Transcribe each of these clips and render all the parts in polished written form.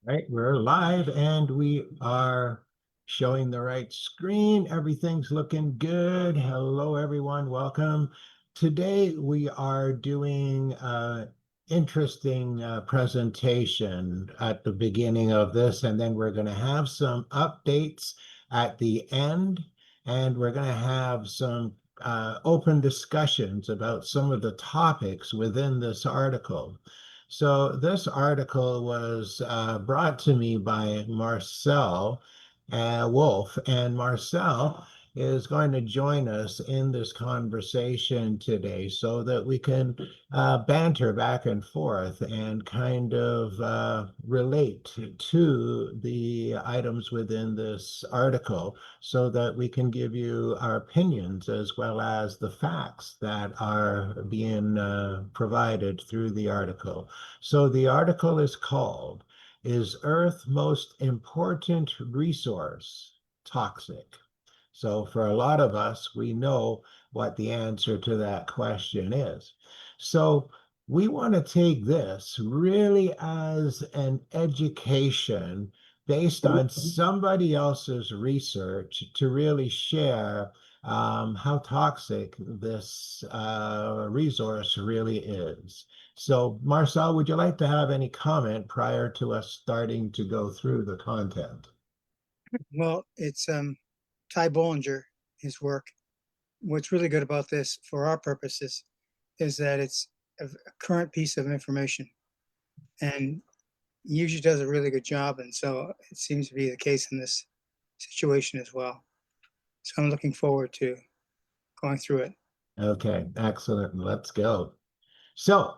Right, we're live and we are showing the right screen. Everything's looking good. Hello, everyone. Welcome. Today we are doing an interesting presentation at the beginning of this, and then we're going to have some updates at the end, and we're going to have some open discussions about some of the topics within this article. So this article was brought to me by Marcel Wolf, and Marcel is going to join us in this conversation today so that we can banter back and forth and kind of relate to the items within this article so that we can give you our opinions as well as the facts that are being provided through the article. So the article is called, Is Earth Most Important Resource Toxic? So for a lot of us, we know what the answer to that question is. So we want to take this really as an education based on somebody else's research to really share how toxic this resource really is. So, Marcel, would you like to have any comment prior to us starting to go through the content? Well, it's Ty Bollinger, his work. What's really good about this for our purposes is that it's a current piece of information and he usually does a really good job. And so it seems to be the case in this situation as well. So I'm looking forward to going through it. Okay, excellent. Let's go. So,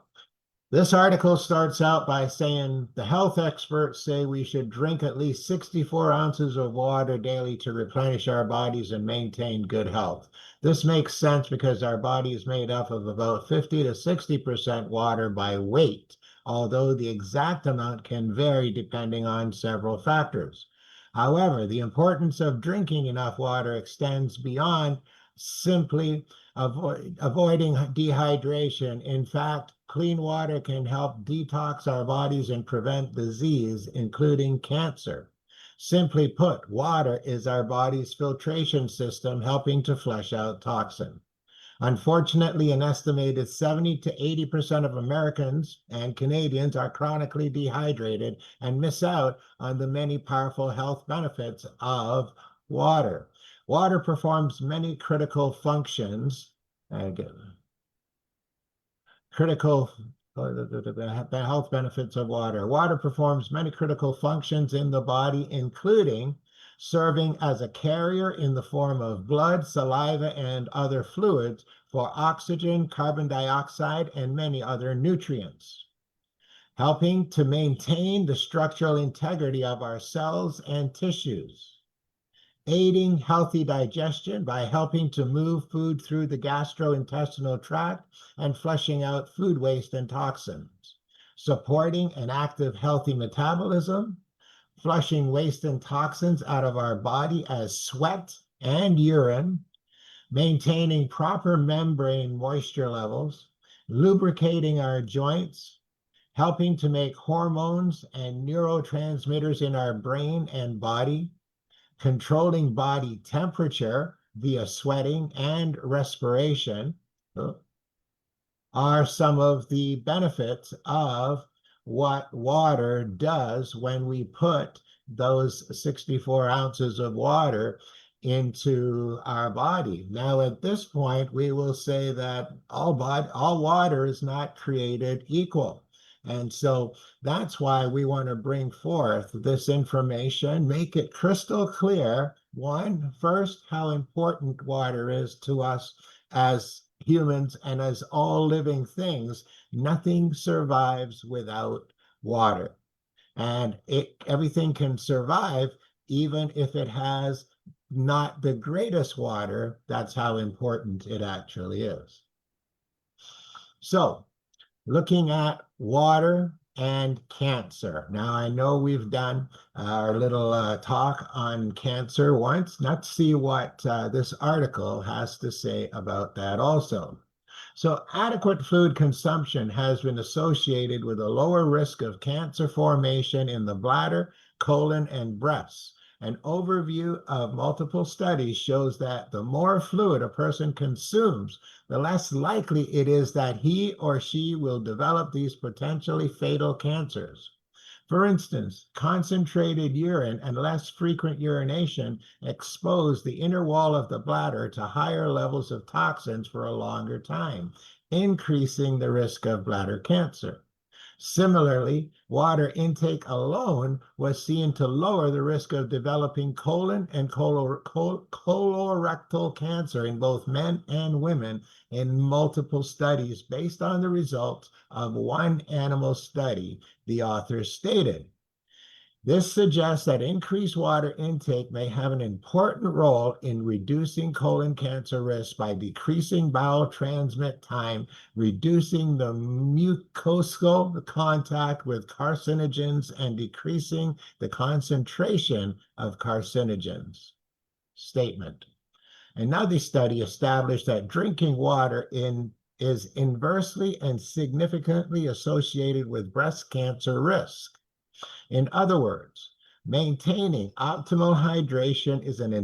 this article starts out by saying the health experts say we should drink at least 64 ounces of water daily to replenish our bodies and maintain good health. This makes sense because our body is made up of about 50 to 60% water by weight, although the exact amount can vary depending on several factors. However, the importance of drinking enough water extends beyond simply avoiding dehydration. In fact, clean water can help detox our bodies and prevent disease, including cancer. Simply put, water is our body's filtration system helping to flush out toxin. Unfortunately, an estimated 70 to 80% of Americans and Canadians are chronically dehydrated and miss out on the many powerful health benefits of water. Water performs many critical functions. Critical the health benefits of water. Water performs many critical functions in the body, including serving as a carrier in the form of blood, saliva, and other fluids for oxygen, carbon dioxide, and many other nutrients, helping to maintain the structural integrity of our cells and tissues, aiding healthy digestion by helping to move food through the gastrointestinal tract and flushing out food waste and toxins, supporting an active, healthy metabolism, flushing waste and toxins out of our body as sweat and urine, maintaining proper membrane moisture levels, lubricating our joints, helping to make hormones and neurotransmitters in our brain and body, controlling body temperature via sweating and respiration are some of the benefits of what water does when we put those 64 ounces of water into our body. Now, at this point, we will say that all water is not created equal. And so that's why we want to bring forth this information, make it crystal clear. One, first, how important water is to us as humans and as all living things. Nothing survives without water. And everything can survive even if it has not the greatest water. That's how important it actually is. So, looking at water and cancer. Now, I know we've done our little talk on cancer once. Let's see what this article has to say about that also. So adequate food consumption has been associated with a lower risk of cancer formation in the bladder, colon, and breasts. An overview of multiple studies shows that the more fluid a person consumes, the less likely it is that he or she will develop these potentially fatal cancers. For instance, concentrated urine and less frequent urination expose the inner wall of the bladder to higher levels of toxins for a longer time, increasing the risk of bladder cancer. Similarly, water intake alone was seen to lower the risk of developing colon and colorectal cancer in both men and women in multiple studies based on the results of one animal study, the authors stated. This suggests that increased water intake may have an important role in reducing colon cancer risk by decreasing bowel transit time, reducing the mucosal contact with carcinogens, and decreasing the concentration of carcinogens. Statement. Another study established that drinking water is inversely and significantly associated with breast cancer risk. In other words, maintaining optimal hydration is an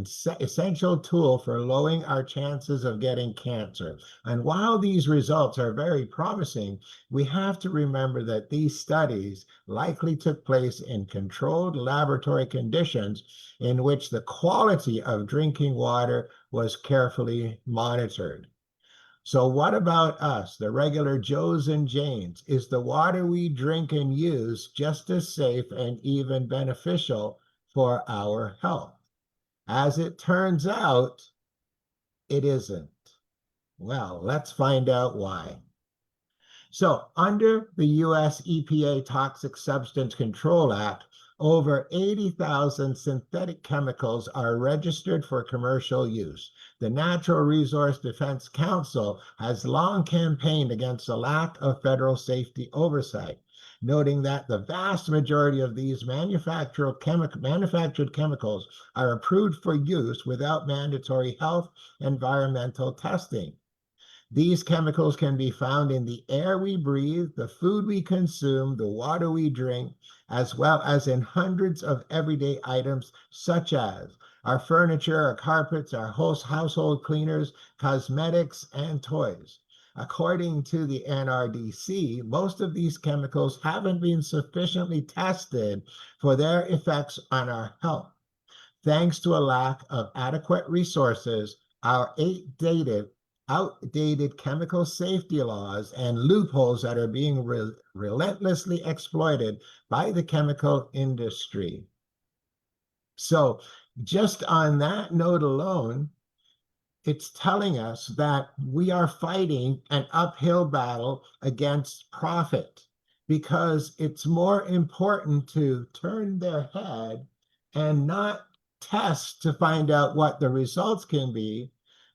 essential tool for lowering our chances of getting cancer. And while these results are very promising, we have to remember that these studies likely took place in controlled laboratory conditions in which the quality of drinking water was carefully monitored. So what about us, the regular Joes and Janes? Is the water we drink and use just as safe and even beneficial for our health? As it turns out, it isn't. Well, let's find out why. So under the US EPA Toxic Substance Control Act, over 80,000 synthetic chemicals are registered for commercial use. The Natural Resource Defense Council has long campaigned against the lack of federal safety oversight, noting that the vast majority of these manufactured chemicals are approved for use without mandatory health environmental testing. These chemicals can be found in the air we breathe, the food we consume, the water we drink, as well as in hundreds of everyday items such as our furniture, our carpets, our household cleaners, cosmetics, and toys. According to the NRDC, most of these chemicals haven't been sufficiently tested for their effects on our health. Thanks to a lack of adequate resources, our outdated chemical safety laws and loopholes that are being relentlessly exploited by the chemical industry. So just on that note alone, it's telling us that we are fighting an uphill battle against profit, because it's more important to turn their head and not test to find out what the results can be,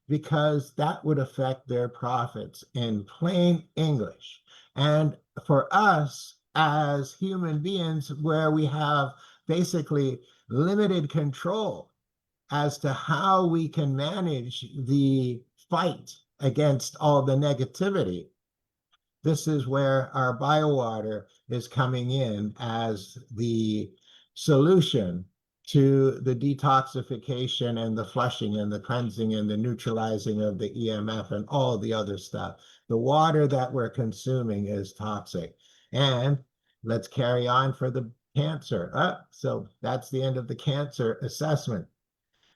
because that would affect their profits in plain English. And for us as human beings, where we have basically limited control as to how we can manage the fight against all the negativity, this is where our biowater is coming in as the solution to the detoxification and the flushing and the cleansing and the neutralizing of the EMF and all the other stuff. The water that we're consuming is toxic. And let's carry on for the cancer. So that's the end of the cancer assessment.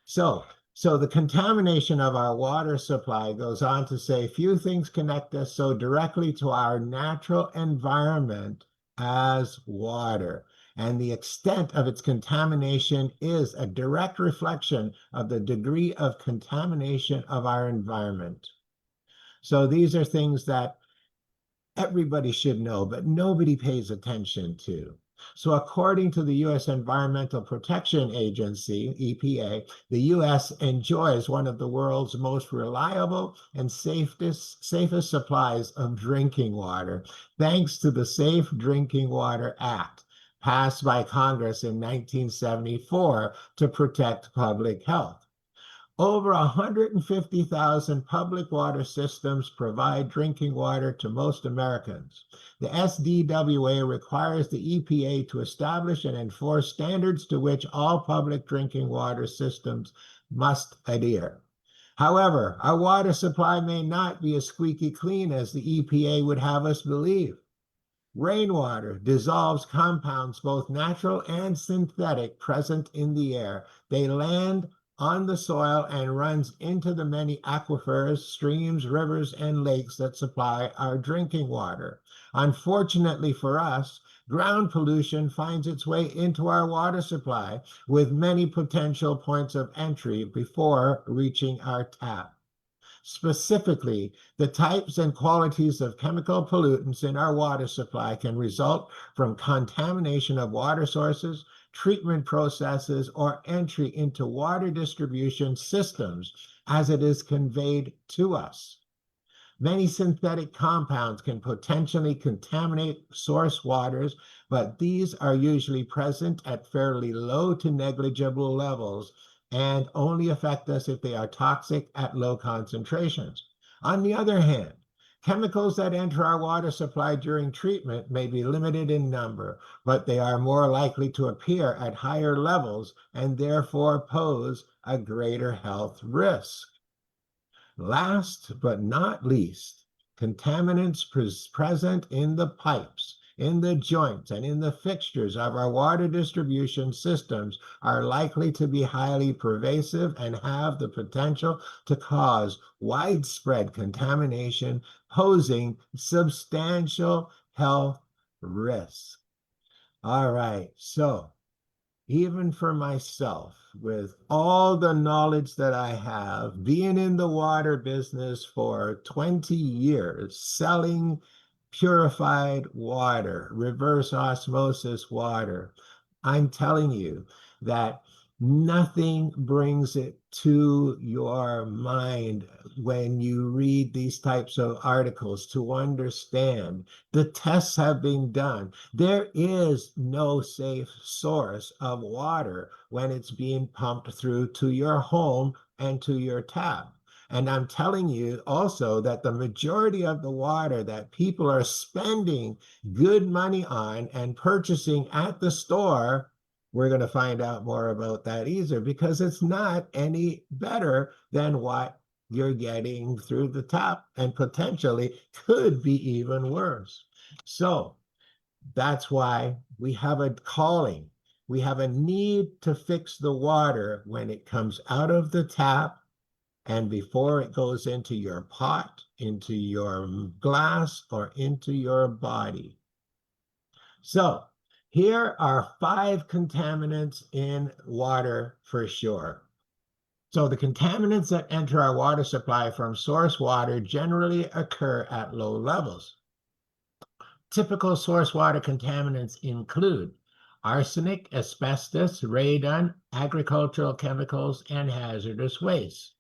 So the contamination of our water supply goes on to say, few things connect us so directly to our natural environment as water. And the extent of its contamination is a direct reflection of the degree of contamination of our environment. So these are things that everybody should know, but nobody pays attention to. So according to the U.S. Environmental Protection Agency, EPA, the U.S. enjoys one of the world's most reliable and safest supplies of drinking water, thanks to the Safe Drinking Water Act, passed by Congress in 1974 to protect public health. Over 150,000 public water systems provide drinking water to most Americans. The SDWA requires the EPA to establish and enforce standards to which all public drinking water systems must adhere. However, our water supply may not be as squeaky clean as the EPA would have us believe. Rainwater dissolves compounds, both natural and synthetic, present in the air. They land on the soil and runs into the many aquifers, streams, rivers, and lakes that supply our drinking water. Unfortunately for us, ground pollution finds its way into our water supply, with many potential points of entry before reaching our tap. Specifically, the types and qualities of chemical pollutants in our water supply can result from contamination of water sources, treatment processes, or entry into water distribution systems as it is conveyed to us. Many synthetic compounds can potentially contaminate source waters, but these are usually present at fairly low to negligible levels and only affect us if they are toxic at low concentrations. On the other hand, chemicals that enter our water supply during treatment may be limited in number, but they are more likely to appear at higher levels and therefore pose a greater health risk. Last but not least, contaminants present in the pipes, in the joints, and in the fixtures of our water distribution systems are likely to be highly pervasive and have the potential to cause widespread contamination, posing substantial health risks. All right, so even for myself, with all the knowledge that I have, being in the water business for 20 years, selling purified water, reverse osmosis water, I'm telling you that nothing brings it to your mind when you read these types of articles to understand the tests have been done. There is no safe source of water when it's being pumped through to your home and to your tap. And I'm telling you also that the majority of the water that people are spending good money on and purchasing at the store, we're going to find out more about that either, because it's not any better than what you're getting through the tap, and potentially could be even worse. So that's why we have a calling. We have a need to fix the water when it comes out of the tap and before it goes into your pot, into your glass, or into your body. So here are 5 contaminants in water for sure. So the contaminants that enter our water supply from source water generally occur at low levels. Typical source water contaminants include arsenic, asbestos, radon, agricultural chemicals, and hazardous waste.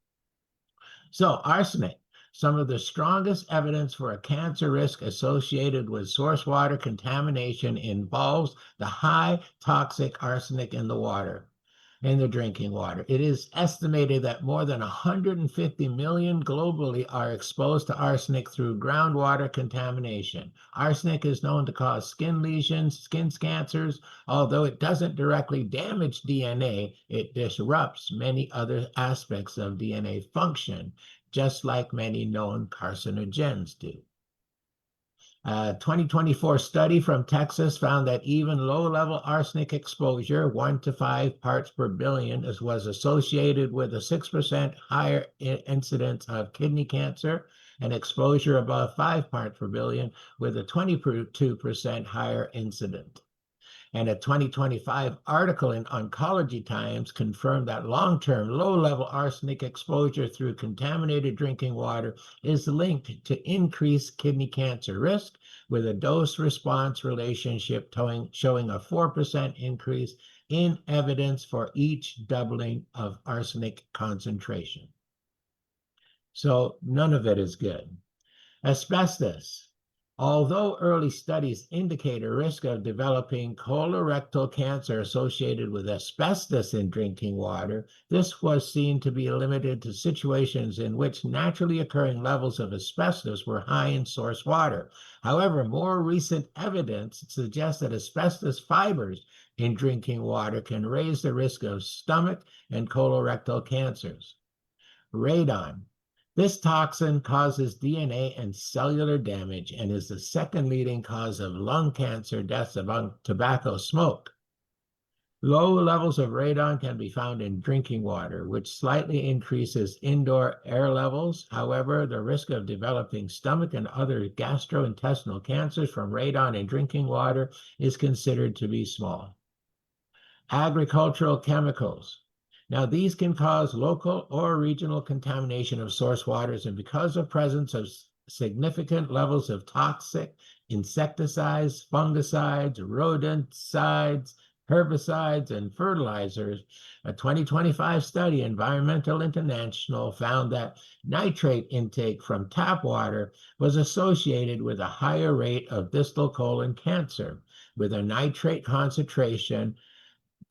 So arsenic, some of the strongest evidence for a cancer risk associated with source water contamination involves the high toxic arsenic in the water, in the drinking water. It is estimated that more than 150 million globally are exposed to arsenic through groundwater contamination. Arsenic is known to cause skin lesions, skin cancers. Although it doesn't directly damage DNA, it disrupts many other aspects of DNA function, just like many known carcinogens do. A 2024 study from Texas found that even low-level arsenic exposure, 1 to 5 parts per billion, was associated with a 6% higher incidence of kidney cancer, and exposure above 5 parts per billion with a 22% higher incidence. And a 2025 article in Oncology Times confirmed that long-term low-level arsenic exposure through contaminated drinking water is linked to increased kidney cancer risk, with a dose-response relationship showing a 4% increase in evidence for each doubling of arsenic concentration. So none of it is good. Asbestos. Although early studies indicate a risk of developing colorectal cancer associated with asbestos in drinking water, this was seen to be limited to situations in which naturally occurring levels of asbestos were high in source water. However, more recent evidence suggests that asbestos fibers in drinking water can raise the risk of stomach and colorectal cancers. Radon. This toxin causes DNA and cellular damage and is the second leading cause of lung cancer deaths among tobacco smoke. Low levels of radon can be found in drinking water, which slightly increases indoor air levels. However, the risk of developing stomach and other gastrointestinal cancers from radon in drinking water is considered to be small. Agricultural chemicals. Now, these can cause local or regional contamination of source waters, and because of presence of significant levels of toxic insecticides, fungicides, rodenticides, herbicides, and fertilizers, a 2025 study, Environmental International, found that nitrate intake from tap water was associated with a higher rate of distal colon cancer, with a nitrate concentration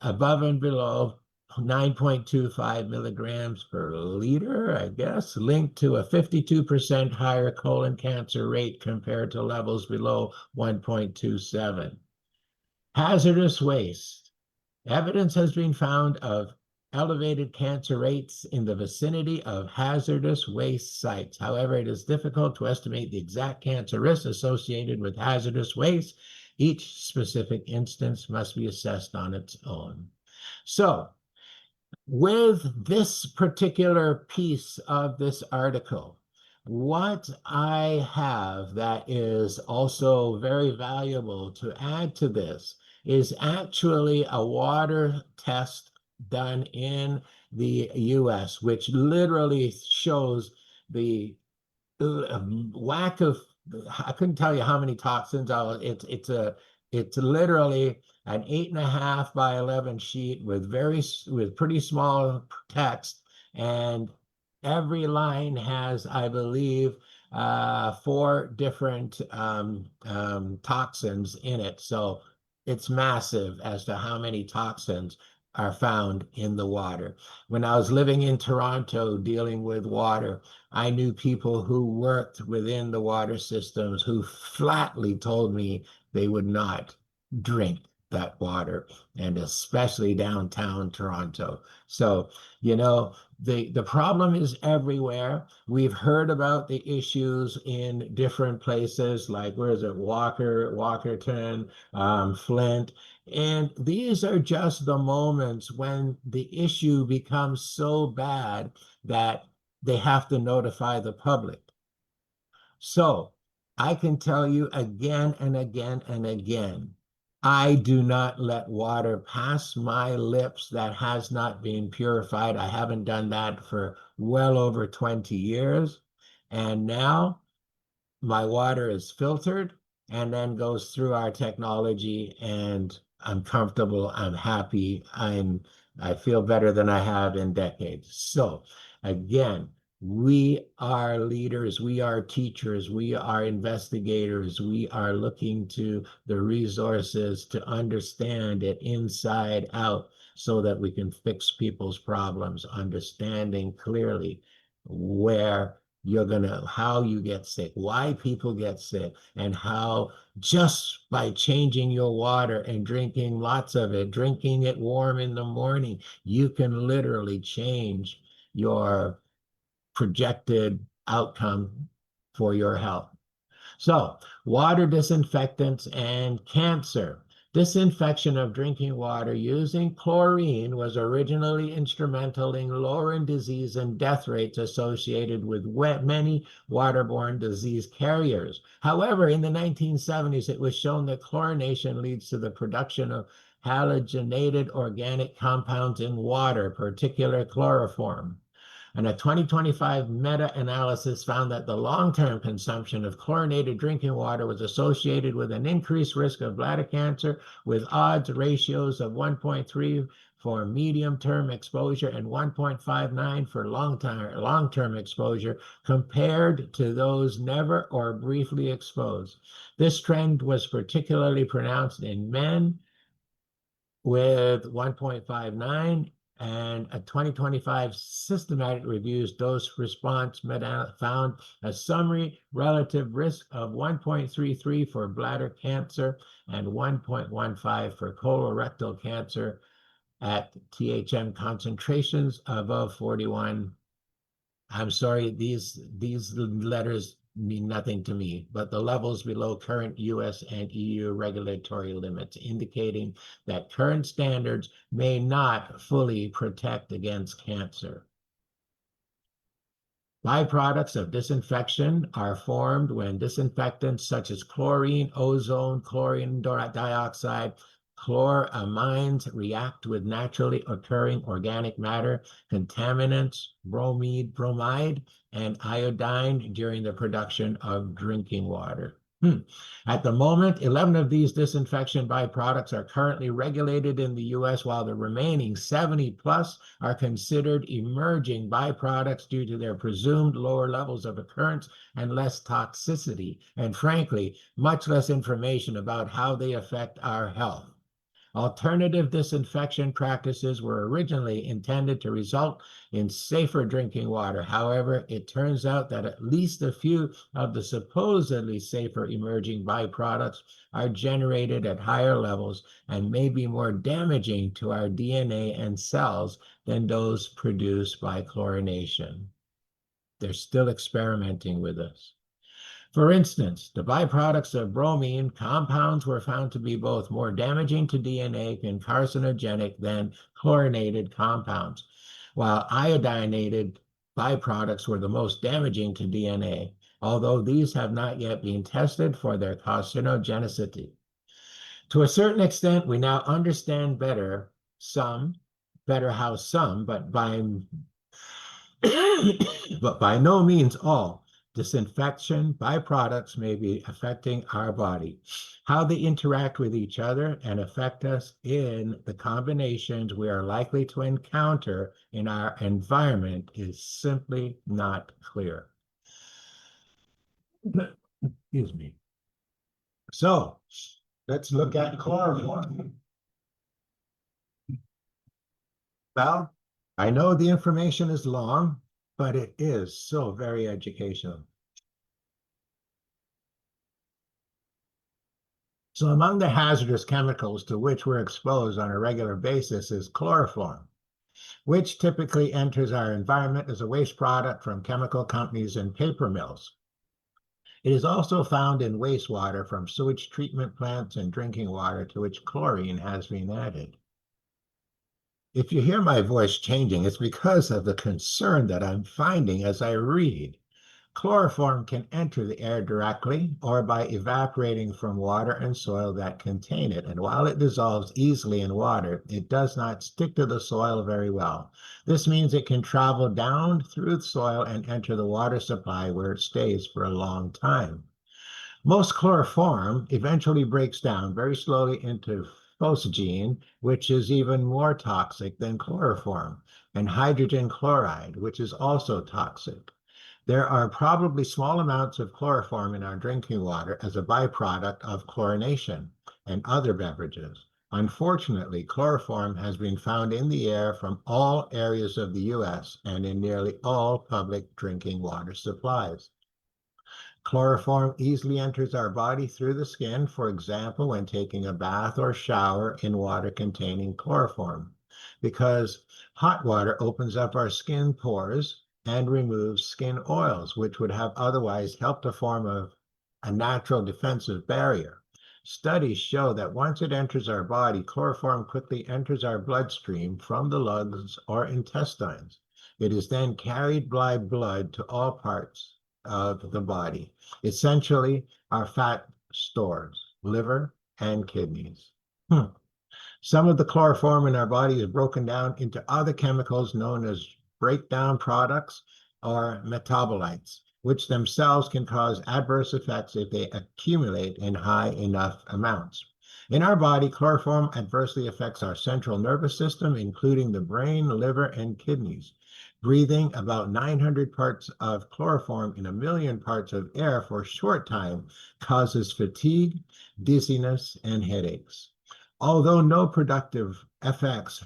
above and below 9.25 milligrams per liter, I guess, linked to a 52% higher colon cancer rate compared to levels below 1.27. Hazardous waste. Evidence has been found of elevated cancer rates in the vicinity of hazardous waste sites. However, it is difficult to estimate the exact cancer risks associated with hazardous waste. Each specific instance must be assessed on its own. So, with this particular piece of this article, what I have that is also very valuable to add to this is actually a water test done in the US, which literally shows the whack of, I couldn't tell you how many toxins. It's literally an 8.5 by 11 sheet with pretty small text, and every line has, I believe, 4 different toxins in it. So it's massive as to how many toxins are found in the water. When I was living in Toronto dealing with water, I knew people who worked within the water systems who flatly told me they would not drink that water, and especially downtown Toronto. So, the problem is everywhere. We've heard about the issues in different places, like, where is it, Walkerton, Flint. And these are just the moments when the issue becomes so bad that they have to notify the public. So I can tell you again and again and again, I do not let water pass my lips that has not been purified. I haven't done that for well over 20 years. And now my water is filtered and then goes through our technology, and I'm comfortable, I'm happy, I feel better than I have in decades. So again, we are leaders, we are teachers, we are investigators, we are looking to the resources to understand it inside out so that we can fix people's problems, understanding clearly how you get sick, why people get sick, and how just by changing your water and drinking lots of it, drinking it warm in the morning, you can literally change your projected outcome for your health. So, water disinfectants and cancer. Disinfection of drinking water using chlorine was originally instrumental in lowering disease and death rates associated with many waterborne disease carriers. However, in the 1970s, it was shown that chlorination leads to the production of halogenated organic compounds in water, particularly chloroform. And a 2025 meta-analysis found that the long-term consumption of chlorinated drinking water was associated with an increased risk of bladder cancer, with odds ratios of 1.3 for medium-term exposure and 1.59 for long-term exposure compared to those never or briefly exposed. This trend was particularly pronounced in men with 1.59, and a 2025 systematic reviews dose response meta found a summary relative risk of 1.33 for bladder cancer and 1.15 for colorectal cancer at THM concentrations above 41. I'm sorry, these letters mean nothing to me, but the levels below current US and EU regulatory limits, indicating that current standards may not fully protect against cancer. Byproducts of disinfection are formed when disinfectants such as chlorine, ozone, chlorine dioxide, chloramines react with naturally occurring organic matter, contaminants, bromide, and iodine during the production of drinking water. At the moment, 11 of these disinfection byproducts are currently regulated in the US, while the remaining 70 plus are considered emerging byproducts due to their presumed lower levels of occurrence and less toxicity, and frankly, much less information about how they affect our health. Alternative disinfection practices were originally intended to result in safer drinking water. However, it turns out that at least a few of the supposedly safer emerging byproducts are generated at higher levels and may be more damaging to our DNA and cells than those produced by chlorination. They're still experimenting with us. For instance, the byproducts of bromine compounds were found to be both more damaging to DNA and carcinogenic than chlorinated compounds, while iodinated byproducts were the most damaging to DNA, although these have not yet been tested for their carcinogenicity. To a certain extent, we now understand better how some, but by no means all, disinfection byproducts may be affecting our body. How they interact with each other and affect us in the combinations we are likely to encounter in our environment is simply not clear. Excuse me. So let's look at chloroform. Well, I know the information is long, but it is so very educational. So among the hazardous chemicals to which we're exposed on a regular basis is chloroform, which typically enters our environment as a waste product from chemical companies and paper mills. It is also found in wastewater from sewage treatment plants and drinking water to which chlorine has been added. If you hear my voice changing, it's because of the concern that I'm finding as I read. Chloroform can enter the air directly or by evaporating from water and soil that contain it. And while it dissolves easily in water, it does not stick to the soil very well. This means it can travel down through the soil and enter the water supply where it stays for a long time. Most chloroform eventually breaks down very slowly into phosgene, which is even more toxic than chloroform, and hydrogen chloride, which is also toxic. There are probably small amounts of chloroform in our drinking water as a byproduct of chlorination and other beverages. Unfortunately, chloroform has been found in the air from all areas of the US and in nearly all public drinking water supplies. Chloroform easily enters our body through the skin, for example, when taking a bath or shower in water containing chloroform, because hot water opens up our skin pores and removes skin oils, which would have otherwise helped to form a natural defensive barrier. Studies show that once it enters our body, chloroform quickly enters our bloodstream from the lungs or intestines. It is then carried by blood to all parts of the body, essentially our fat stores, liver and kidneys. Some of the chloroform in our body is broken down into other chemicals known as breakdown products or metabolites, which themselves can cause adverse effects if they accumulate in high enough amounts. In our body, chloroform adversely affects our central nervous system, including the brain, liver, and kidneys. Breathing about 900 parts of chloroform in a million parts of air for a short time causes fatigue, dizziness, and headaches. Although no reproductive effects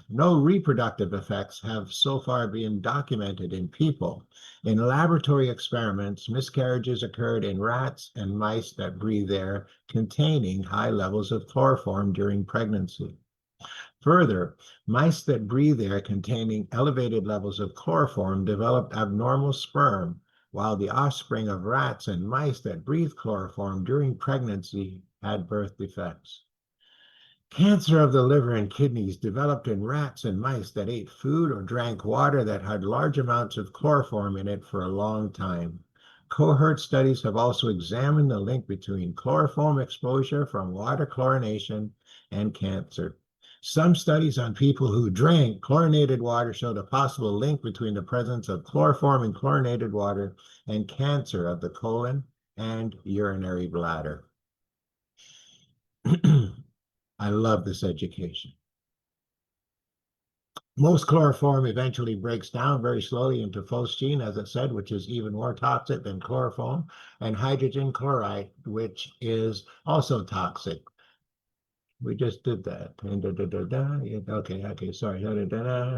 have so far been documented in people, in laboratory experiments, miscarriages occurred in rats and mice that breathe air containing high levels of chloroform during pregnancy. Further, mice that breathe air containing elevated levels of chloroform developed abnormal sperm, while the offspring of rats and mice that breathe chloroform during pregnancy had birth defects. Cancer of the liver and kidneys developed in rats and mice that ate food or drank water that had large amounts of chloroform in it for a long time. Cohort studies have also examined the link between chloroform exposure from water chlorination and cancer. Some studies on people who drank chlorinated water showed a possible link between the presence of chloroform in chlorinated water and cancer of the colon and urinary bladder. I love this education. Most chloroform eventually breaks down very slowly into phosgene, as it said, which is even more toxic than chloroform, and hydrogen chloride, which is also toxic. We just did that. Okay, sorry.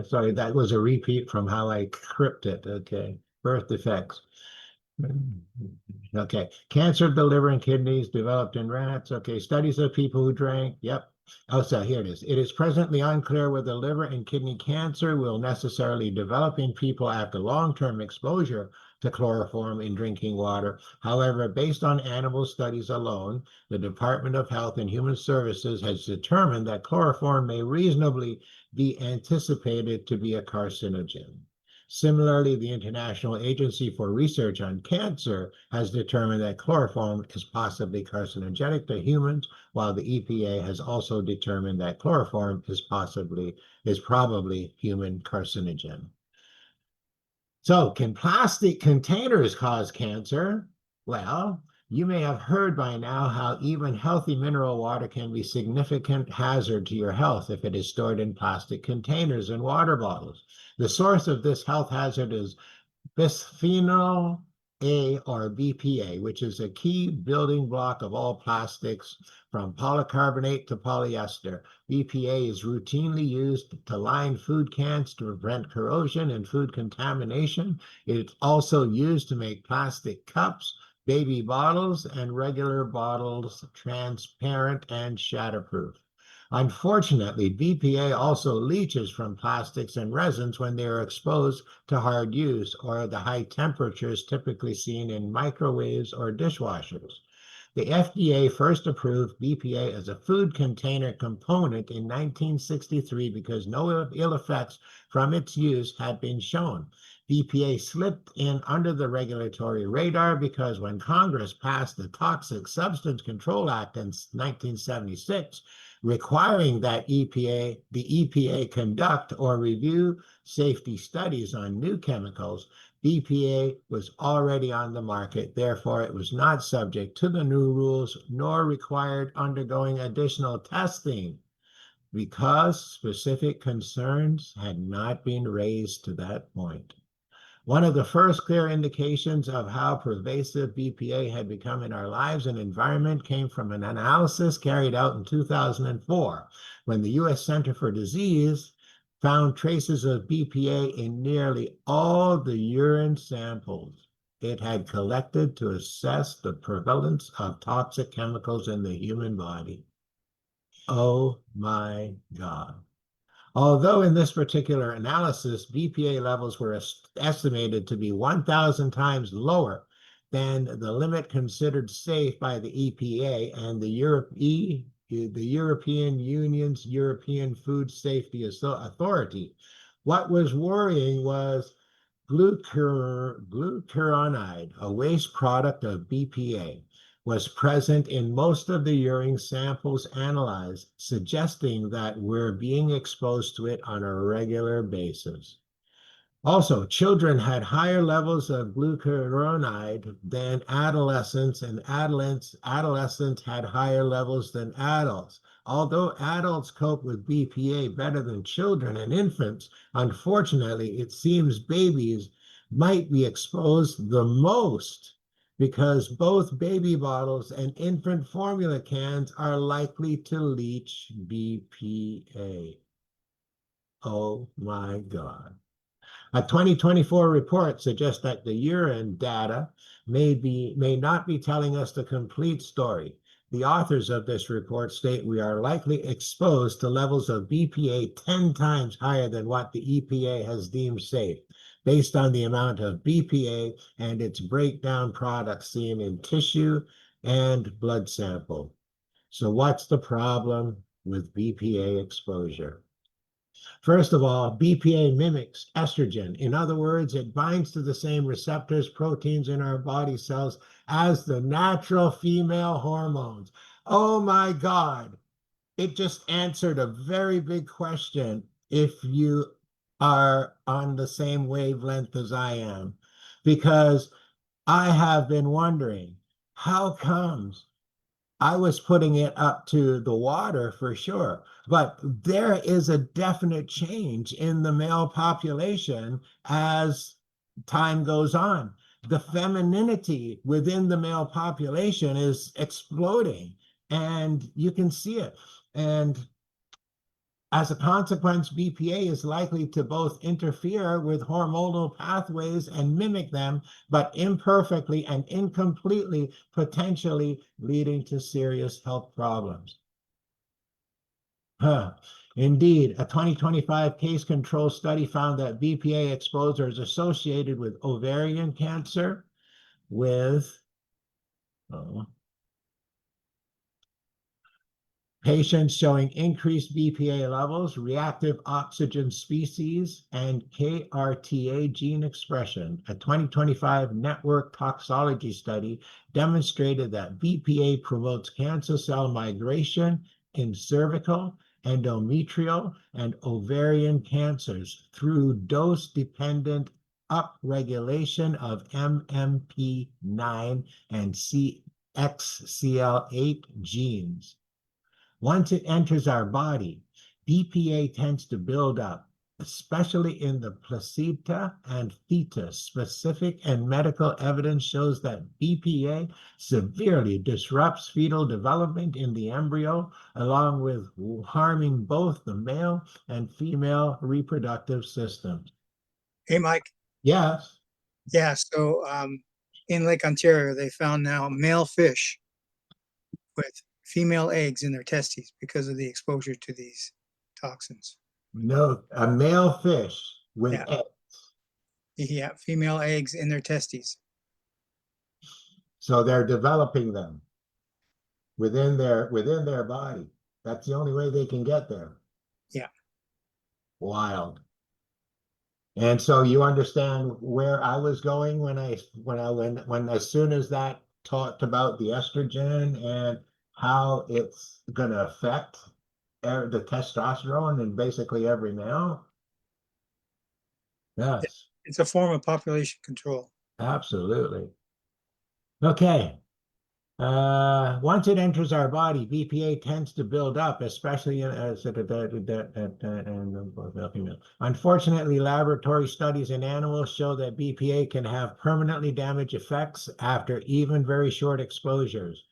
Sorry, that was a repeat from how I scripted. Okay, birth defects. Okay, cancer of the liver and kidneys developed in rats. Okay, studies of people who drank. Yep. Oh, so here it is. It is presently unclear whether liver and kidney cancer will necessarily develop in people after long-term exposure to chloroform in drinking water. However, based on animal studies alone, the Department of Health and Human Services has determined that chloroform may reasonably be anticipated to be a carcinogen. Similarly, the International Agency for Research on Cancer has determined that chloroform is possibly carcinogenic to humans, while the EPA has also determined that chloroform is probably human carcinogen. So, can plastic containers cause cancer? Well, you may have heard by now how even healthy mineral water can be a significant hazard to your health if it is stored in plastic containers and water bottles. The source of this health hazard is bisphenol A, or BPA, which is a key building block of all plastics, from polycarbonate to polyester. BPA is routinely used to line food cans to prevent corrosion and food contamination. It's also used to make plastic cups, baby bottles, and regular bottles transparent and shatterproof. Unfortunately, BPA also leaches from plastics and resins when they are exposed to hard use or the high temperatures typically seen in microwaves or dishwashers. The FDA first approved BPA as a food container component in 1963 because no ill effects from its use had been shown. BPA slipped in under the regulatory radar because when Congress passed the Toxic Substance Control Act in 1976, requiring that the EPA conduct or review safety studies on new chemicals, BPA was already on the market. Therefore, it was not subject to the new rules nor required undergoing additional testing because specific concerns had not been raised to that point. One of the first clear indications of how pervasive BPA had become in our lives and environment came from an analysis carried out in 2004, when the U.S. Center for Disease found traces of BPA in nearly all the urine samples it had collected to assess the prevalence of toxic chemicals in the human body. Oh my God. Although in this particular analysis, BPA levels were estimated to be 1,000 times lower than the limit considered safe by the EPA and the European Union's European Food Safety Authority. What was worrying was glucuronide, a waste product of BPA, was present in most of the urine samples analyzed, suggesting that we're being exposed to it on a regular basis. Also, children had higher levels of glucuronide than adolescents, and adolescents had higher levels than adults. Although adults cope with BPA better than children and infants, unfortunately, it seems babies might be exposed the most because both baby bottles and infant formula cans are likely to leach BPA. Oh my God. A 2024 report suggests that the urine data may not be telling us the complete story. The authors of this report state we are likely exposed to levels of BPA 10 times higher than what the EPA has deemed safe, based on the amount of BPA and its breakdown products seen in tissue and blood sample. So what's the problem with BPA exposure? First of all, BPA mimics estrogen. In other words, it binds to the same receptors, proteins in our body cells as the natural female hormones. Oh my God. It just answered a very big question if you are on the same wavelength as I am, because I have been wondering, how comes I was putting it up to the water for sure, but there is a definite change in the male population as time goes on. The femininity within the male population is exploding, and you can see it. And as a consequence, BPA is likely to both interfere with hormonal pathways and mimic them, but imperfectly and incompletely, potentially leading to serious health problems. Indeed, a 2025 case control study found that BPA exposure is associated with ovarian cancer, with patients showing increased BPA levels, reactive oxygen species, and KRTA gene expression. A 2025 network toxicology study demonstrated that BPA promotes cancer cell migration in cervical, endometrial, and ovarian cancers through dose-dependent upregulation of MMP9 and CXCL8 genes. Once it enters our body, BPA tends to build up, especially in the placenta and fetus. Specific and medical evidence shows that BPA severely disrupts fetal development in the embryo, along with harming both the male and female reproductive systems. Hey, Mike. Yes. Yeah, so in Lake Ontario, they found now male fish with female eggs in their testes because of the exposure to these toxins. No, a male fish with Yeah. eggs. Yeah, female eggs in their testes. So they're developing them within their body. That's the only way they can get there. Yeah. Wild. And so you understand where I was going when as soon as that talked about the estrogen and how it's going to affect the testosterone in basically every male. Yes, It's a form of population control. absolutely. Okay. Once it enters our body, BPA tends to build up, especially unfortunately, laboratory studies in animals show that BPA can have permanently damage effects after even very short exposures.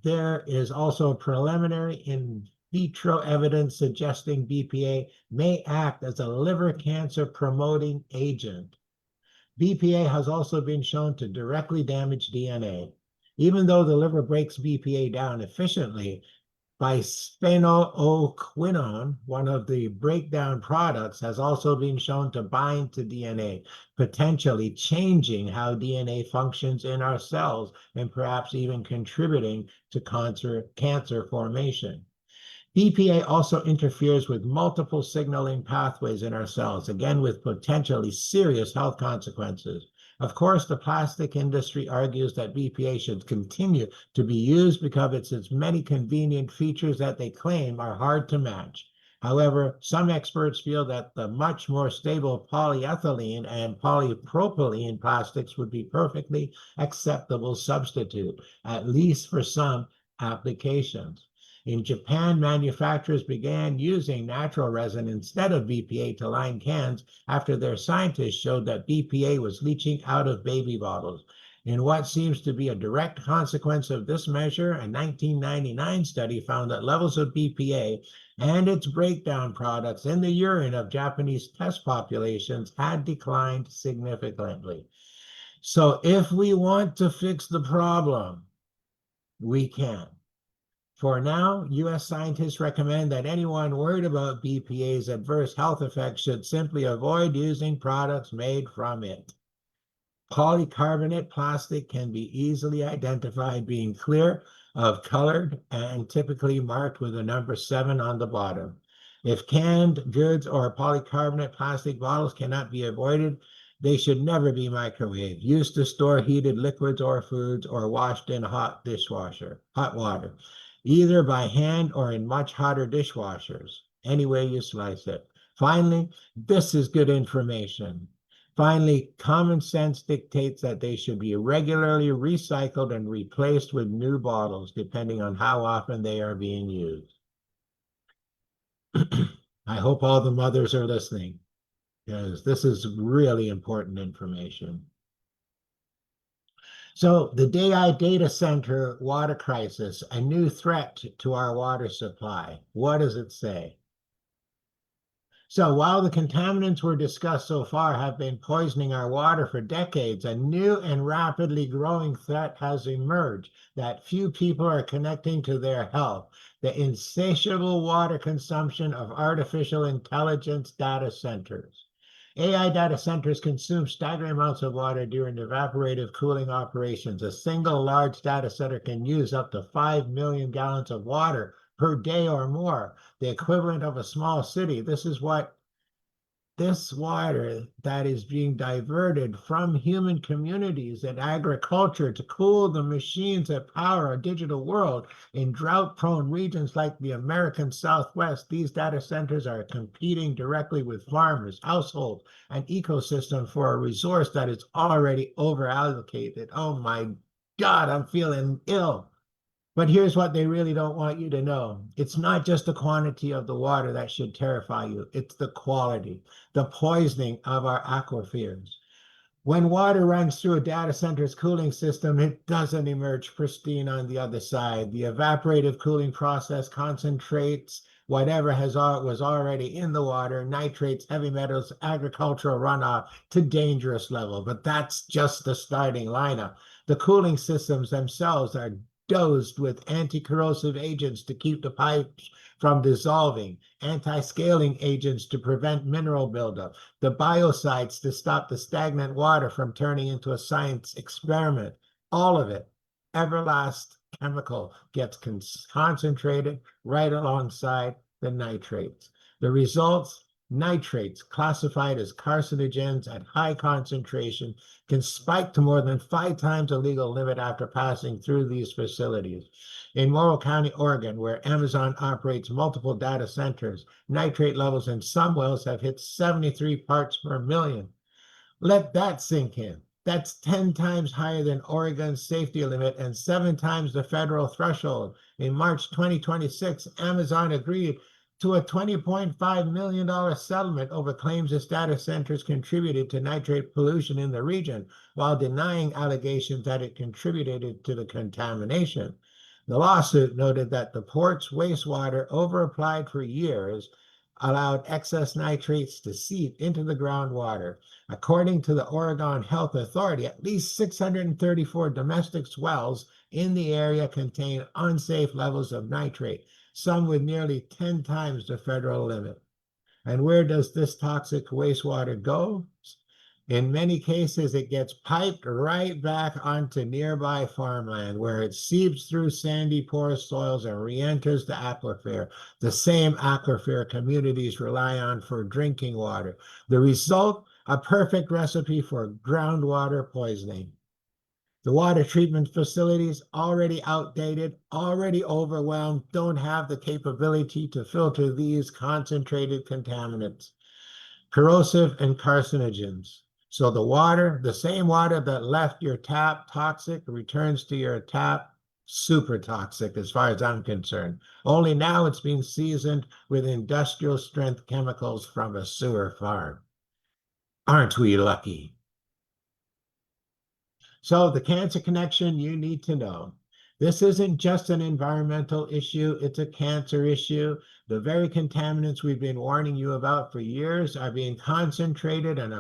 There is also preliminary in vitro evidence suggesting BPA may act as a liver cancer promoting agent. BPA has also been shown to directly damage DNA. Even though the liver breaks BPA down efficiently, bisphenol-quinone, one of the breakdown products, has also been shown to bind to DNA, potentially changing how DNA functions in our cells and perhaps even contributing to cancer formation. BPA also interferes with multiple signaling pathways in our cells, again with potentially serious health consequences. Of course, the plastic industry argues that BPA should continue to be used because its many convenient features that they claim are hard to match. However, some experts feel that the much more stable polyethylene and polypropylene plastics would be perfectly acceptable substitute, at least for some applications. In Japan, manufacturers began using natural resin instead of BPA to line cans after their scientists showed that BPA was leaching out of baby bottles. In what seems to be a direct consequence of this measure, a 1999 study found that levels of BPA and its breakdown products in the urine of Japanese test populations had declined significantly. So if we want to fix the problem, we can. For now, US scientists recommend that anyone worried about BPA's adverse health effects should simply avoid using products made from it. Polycarbonate plastic can be easily identified being clear of colored and typically marked with a number 7 on the bottom. If canned goods or polycarbonate plastic bottles cannot be avoided, they should never be microwaved, used to store heated liquids or foods, or washed in hot water, either by hand or in much hotter dishwashers, any way you slice it. Finally, this is good information. Finally, common sense dictates that they should be regularly recycled and replaced with new bottles, depending on how often they are being used. I hope all the mothers are listening, because this is really important information. So the Dai data center water crisis, a new threat to our water supply. What does it say? So while the contaminants we're discussed so far have been poisoning our water for decades, a new and rapidly growing threat has emerged that few people are connecting to their health: the insatiable water consumption of artificial intelligence data centers. AI data centers consume staggering amounts of water during evaporative cooling operations. A single large data center can use up to 5 million gallons of water per day or more, the equivalent of a small city. This water that is being diverted from human communities and agriculture to cool the machines that power our digital world. In drought-prone regions like the American Southwest, these data centers are competing directly with farmers, households, and ecosystems for a resource that is already overallocated. Oh my God, I'm feeling ill. But here's what they really don't want you to know. It's not just the quantity of the water that should terrify you. It's the quality, the poisoning of our aquifers. When water runs through a data center's cooling system, it doesn't emerge pristine on the other side. The evaporative cooling process concentrates whatever was already in the water, nitrates, heavy metals, agricultural runoff to dangerous level. But that's just the starting lineup. The cooling systems themselves are dosed with anti-corrosive agents to keep the pipes from dissolving, anti-scaling agents to prevent mineral buildup, the biocides to stop the stagnant water from turning into a science experiment. All of it, Everlast chemical, gets concentrated right alongside the nitrates. The results: nitrates, classified as carcinogens at high concentration, can spike to more than 5 times the legal limit after passing through these facilities. In Morrow County, Oregon, where Amazon operates multiple data centers, nitrate levels in some wells have hit 73 parts per million. Let that sink in. That's 10 times higher than Oregon's safety limit and 7 times the federal threshold. In March 2026, Amazon agreed to a $20.5 million settlement over claims its data centers contributed to nitrate pollution in the region, while denying allegations that it contributed to the contamination. The lawsuit noted that the port's wastewater, overapplied for years, allowed excess nitrates to seep into the groundwater. According to the Oregon Health Authority, at least 634 domestic wells in the area contain unsafe levels of nitrate, some with nearly 10 times the federal limit. And where does this toxic wastewater go? In many cases, it gets piped right back onto nearby farmland, where it seeps through sandy, porous soils and re-enters the aquifer, the same aquifer communities rely on for drinking water. The result: a perfect recipe for groundwater poisoning. The water treatment facilities already outdated, already overwhelmed, don't have the capability to filter these concentrated contaminants, corrosive and carcinogens. So the same water that left your tap toxic, returns to your tap super toxic as far as I'm concerned. Only now it's being seasoned with industrial strength chemicals from a sewer farm. Aren't we lucky? So the cancer connection you need to know. This isn't just an environmental issue, it's a cancer issue. The very contaminants we've been warning you about for years are being concentrated and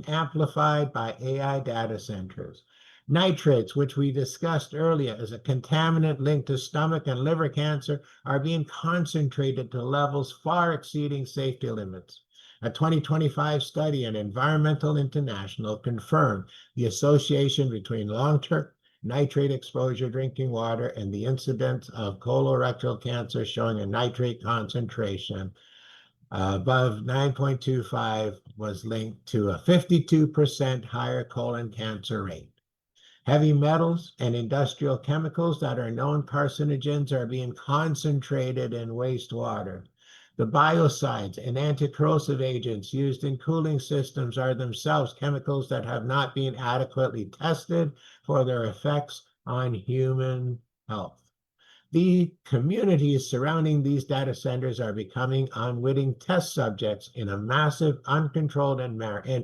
amplified by AI data centers. Nitrates, which we discussed earlier as a contaminant linked to stomach and liver cancer, are being concentrated to levels far exceeding safety limits. A 2025 study in Environmental International confirmed the association between long-term nitrate exposure drinking water and the incidence of colorectal cancer, showing a nitrate concentration above 9.25 was linked to a 52% higher colon cancer rate. Heavy metals and industrial chemicals that are known carcinogens are being concentrated in wastewater. The biocides and anticorrosive agents used in cooling systems are themselves chemicals that have not been adequately tested for their effects on human health. The communities surrounding these data centers are becoming unwitting test subjects in a massive, uncontrolled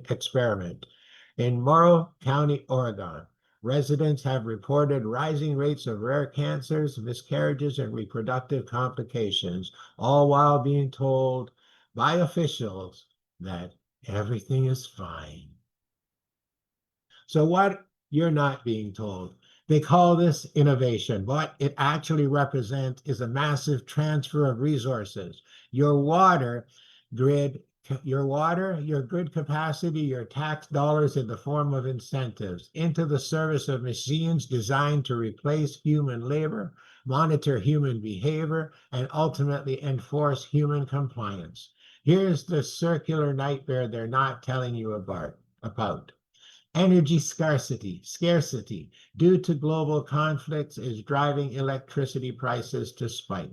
experiment. In Morrow County, Oregon, residents have reported rising rates of rare cancers, miscarriages, and reproductive complications, all while being told by officials that everything is fine. So what you're not being told? They call this innovation. What it actually represents is a massive transfer of resources. Your water grid, your grid capacity, your tax dollars in the form of incentives into the service of machines designed to replace human labor, monitor human behavior, and ultimately enforce human compliance. Here's the circular nightmare they're not telling you about. Energy scarcity due to global conflicts is driving electricity prices to spike.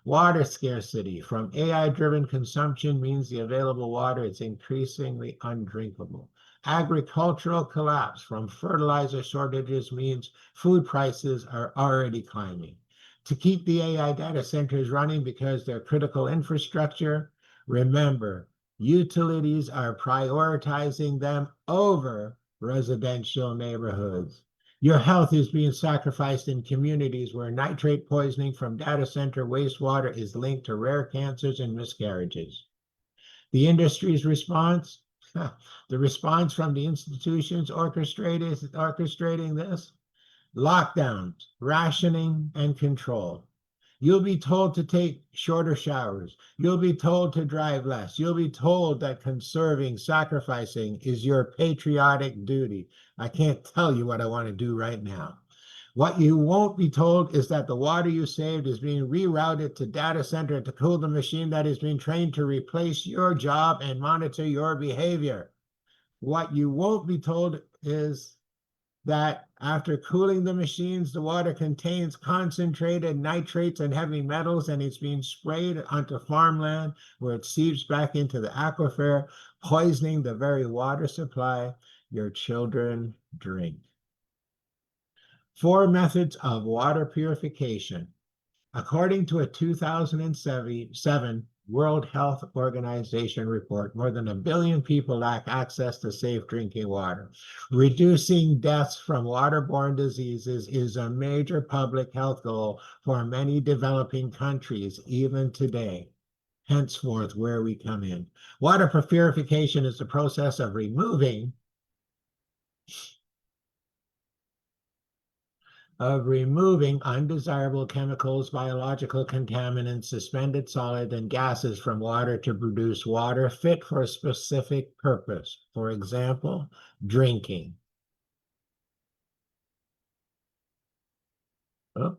Water scarcity from AI-driven consumption means the available water is increasingly undrinkable. Agricultural collapse from fertilizer shortages means food prices are already climbing. To keep the AI data centers running because they're critical infrastructure, remember, utilities are prioritizing them over residential neighborhoods. Your health is being sacrificed in communities where nitrate poisoning from data center wastewater is linked to rare cancers and miscarriages. The industry's response, the response from the institutions orchestrating this, lockdowns, rationing, and control. You'll be told to take shorter showers. You'll be told to drive less. You'll be told that conserving, sacrificing is your patriotic duty. I can't tell you what I want to do right now. What you won't be told is that the water you saved is being rerouted to data center to cool the machine that is being trained to replace your job and monitor your behavior. What you won't be told is that after cooling the machines, the water contains concentrated nitrates and heavy metals, and it's being sprayed onto farmland where it seeps back into the aquifer, poisoning the very water supply your children drink. 4 methods of water purification. According to a 2007 World Health Organization report, more than 1 billion people lack access to safe drinking water. Reducing deaths from waterborne diseases is a major public health goal for many developing countries, even today. Henceforth, where we come in. Water purification is the process of removing undesirable chemicals, biological contaminants, suspended solid, and gases from water to produce water fit for a specific purpose. For example, drinking. Oh.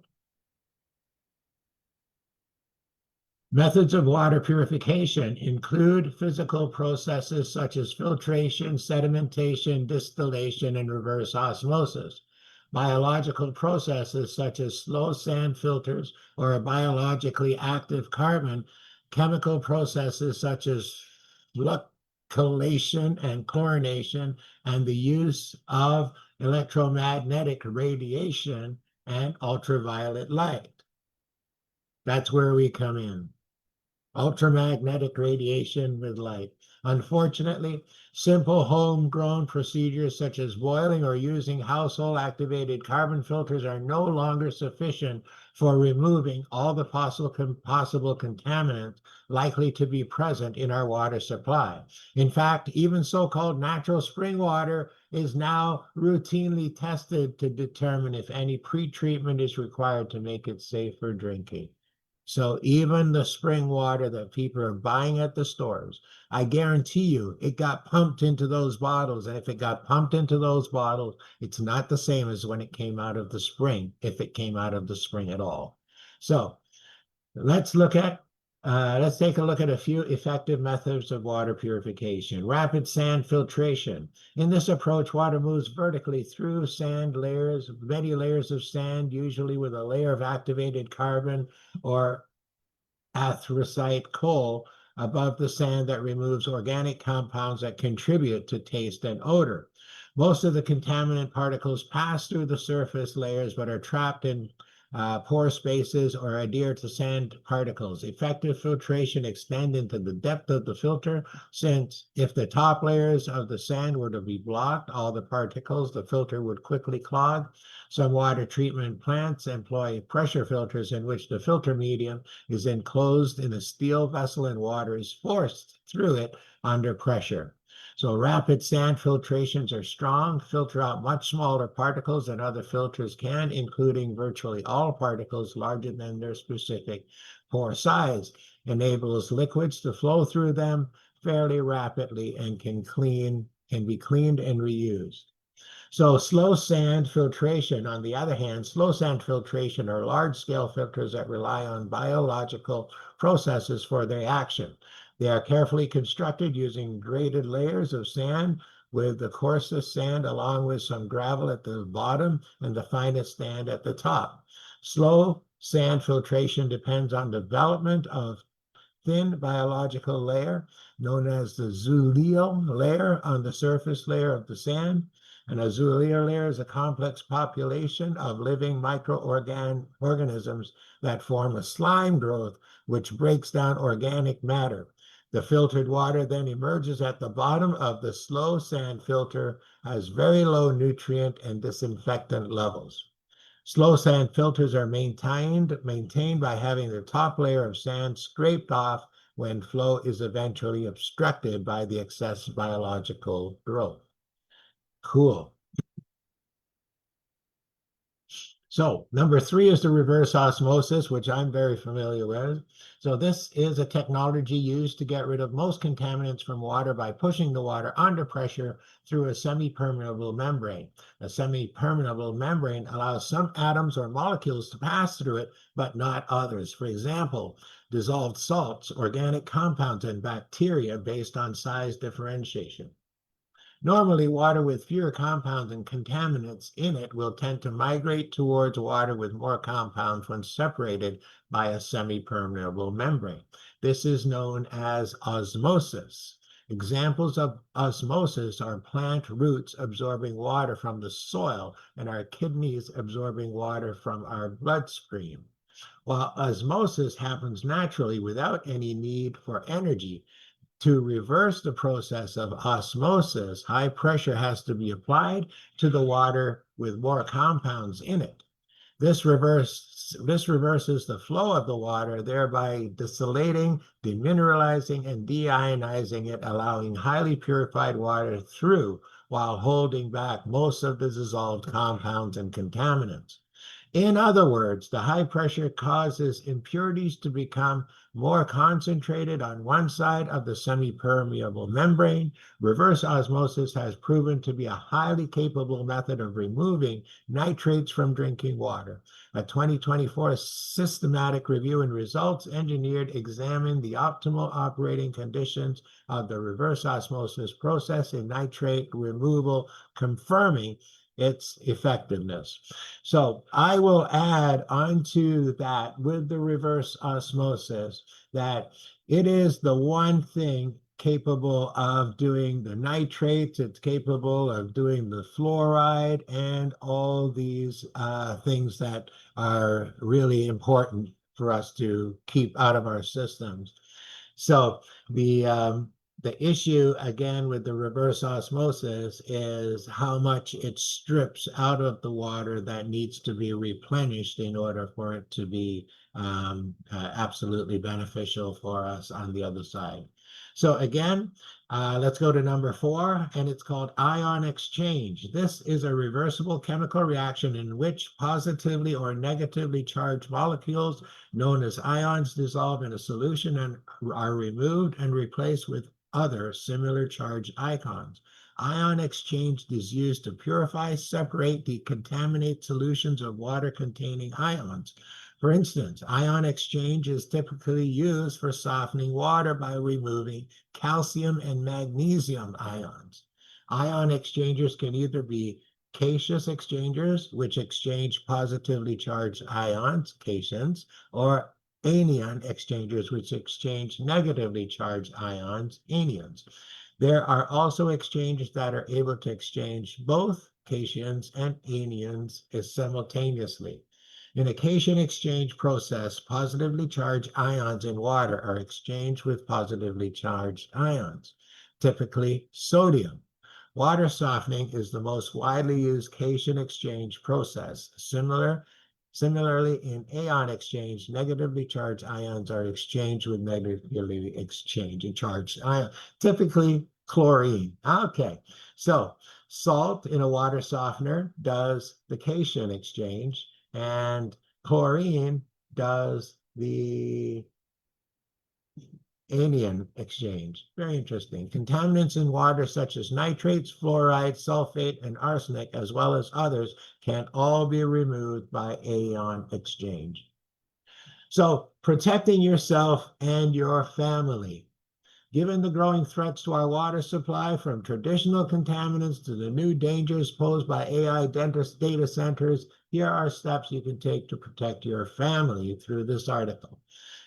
Methods of water purification include physical processes such as filtration, sedimentation, distillation, and reverse osmosis. Biological processes such as slow sand filters or a biologically active carbon, chemical processes such as fluctuation and chlorination, and the use of electromagnetic radiation and ultraviolet light. That's where we come in. Ultramagnetic radiation with light. Unfortunately, simple homegrown procedures such as boiling or using household activated carbon filters are no longer sufficient for removing all the possible contaminants likely to be present in our water supply. In fact, even so-called natural spring water is now routinely tested to determine if any pretreatment is required to make it safe for drinking. So even the spring water that people are buying at the stores, I guarantee you it got pumped into those bottles. And if it got pumped into those bottles, it's not the same as when it came out of the spring, if it came out of the spring at all. So let's take a look at a few effective methods of water purification. Rapid sand filtration. In this approach, water moves vertically through sand layers, many layers of sand, usually with a layer of activated carbon or anthracite coal above the sand that removes organic compounds that contribute to taste and odor. Most of the contaminant particles pass through the surface layers but are trapped in pore spaces or adhere to sand particles. Effective filtration extends into the depth of the filter, since if the top layers of the sand were to be blocked, all the particles, the filter would quickly clog. Some water treatment plants employ pressure filters in which the filter medium is enclosed in a steel vessel and water is forced through it under pressure. So rapid sand filtrations are strong, filter out much smaller particles than other filters can, including virtually all particles larger than their specific pore size, enables liquids to flow through them fairly rapidly and can be cleaned and reused. So slow sand filtration, on the other hand, slow sand filtration are large-scale filters that rely on biological processes for their action. They are carefully constructed using graded layers of sand with the coarsest sand along with some gravel at the bottom and the finest sand at the top. Slow sand filtration depends on development of thin biological layer known as the zooleal layer on the surface layer of the sand. And a zooleal layer is a complex population of living microorganisms that form a slime growth which breaks down organic matter. The filtered water then emerges at the bottom of the slow sand filter as very low nutrient and disinfectant levels. Slow sand filters are maintained by having the top layer of sand scraped off when flow is eventually obstructed by the excess biological growth. Cool. So number 3 is the reverse osmosis, which I'm very familiar with. So this is a technology used to get rid of most contaminants from water by pushing the water under pressure through a semi-permeable membrane. A semi-permeable membrane allows some atoms or molecules to pass through it, but not others. For example, dissolved salts, organic compounds, and bacteria based on size differentiation. Normally, water with fewer compounds and contaminants in it will tend to migrate towards water with more compounds when separated by a semi-permeable membrane. This is known as osmosis. Examples of osmosis are plant roots absorbing water from the soil and our kidneys absorbing water from our bloodstream. While osmosis happens naturally without any need for energy, to reverse the process of osmosis, high pressure has to be applied to the water with more compounds in it. This reverses the flow of the water, thereby desalating, demineralizing, and deionizing it, allowing highly purified water through while holding back most of the dissolved compounds and contaminants. In other words, the high pressure causes impurities to become more concentrated on one side of the semi-permeable membrane. Reverse osmosis has proven to be a highly capable method of removing nitrates from drinking water. A 2024 systematic review and results engineered examined the optimal operating conditions of the reverse osmosis process in nitrate removal, confirming its effectiveness. So I will add onto that with the reverse osmosis that it is the one thing capable of doing the nitrates, it's capable of doing the fluoride and all these things that are really important for us to keep out of our systems. So the issue again with the reverse osmosis is how much it strips out of the water that needs to be replenished in order for it to be absolutely beneficial for us on the other side. So again, let's go to number 4, and it's called ion exchange. This is a reversible chemical reaction in which positively or negatively charged molecules known as ions dissolve in a solution and are removed and replaced with other similar charged ions. Ion exchange is used to purify, separate, decontaminate solutions of water containing ions. For instance, ion exchange is typically used for softening water by removing calcium and magnesium ions. Ion exchangers can either be caseous exchangers, which exchange positively charged ions, cations, or anion exchangers, which exchange negatively charged ions, anions. There are also exchangers that are able to exchange both cations and anions simultaneously. In a cation exchange process, positively charged ions in water are exchanged with positively charged ions, typically sodium. Water softening is the most widely used cation exchange process. Similarly, in anion exchange, negatively charged ions are exchanged with negatively charged ions, typically chlorine. Okay, so salt in a water softener does the cation exchange, and chlorine does the anion exchange. Very interesting. Contaminants in water such as nitrates, fluoride, sulfate, and arsenic, as well as others, can all be removed by anion exchange. So protecting yourself and your family. Given the growing threats to our water supply, from traditional contaminants to the new dangers posed by AI data centers, here are steps you can take to protect your family through this article.